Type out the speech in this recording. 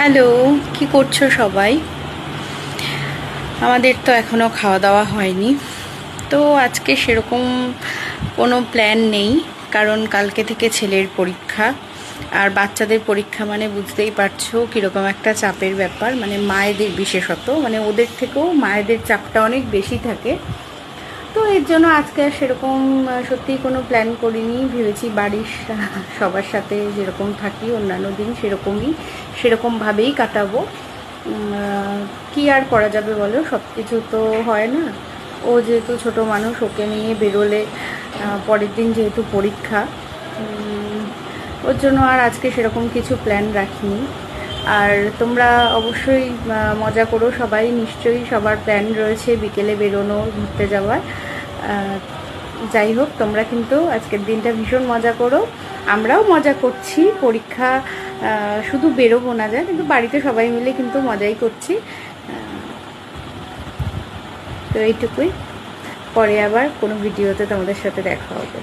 Hello, কি করছো সবাই? আমাদের তো এখনও খাওয়া দাওয়া হয়নি। তো আজকে সেরকম কোনো প্ল্যান নেই, কারণ কালকে থেকে ছেলের পরীক্ষা। আর বাচ্চাদের পরীক্ষা মানে বুঝতেই পারছো কীরকম একটা চাপের ব্যাপার, মানে মায়েদের বিশেষত, মানে ওদের থেকেও মায়েদের চাপটা অনেক বেশি থাকে। তো এর জন্য আজকে আর সেরকম সত্যিই কোনো প্ল্যান করিনি। ভেবেছি বাড়ির সবার সাথে যেরকম থাকি অন্যান্য দিন সেরকমভাবেই কাটাবো। কি আর করা যাবে বলো, সব কিছু তো হয় না। ও যেহেতু ছোট মানুষ, ওকে নিয়ে বেরোলে পরের দিন যেহেতু পরীক্ষা, ওর জন্য আর আজকে সেরকম কিছু প্ল্যান রাখিনি। আর তোমরা অবশ্যই মজা করো, সবাই নিশ্চয়ই সবার প্ল্যান রয়েছে বিকেলে বেরোনো, ঘুরতে যাওয়ার। যাই হোক, তোমরা কিন্তু আজকের দিনটা ভীষণ মজা করো। আমরাও মজা করছি। পরীক্ষা শুধু বেরোবো না যা, কিন্তু বাড়িতে সবাই মিলে কিন্তু মজাই করছি। তো এইটুকুই। পরে আবার কোনো ভিডিওতে তোমাদের সাথে দেখা হবে।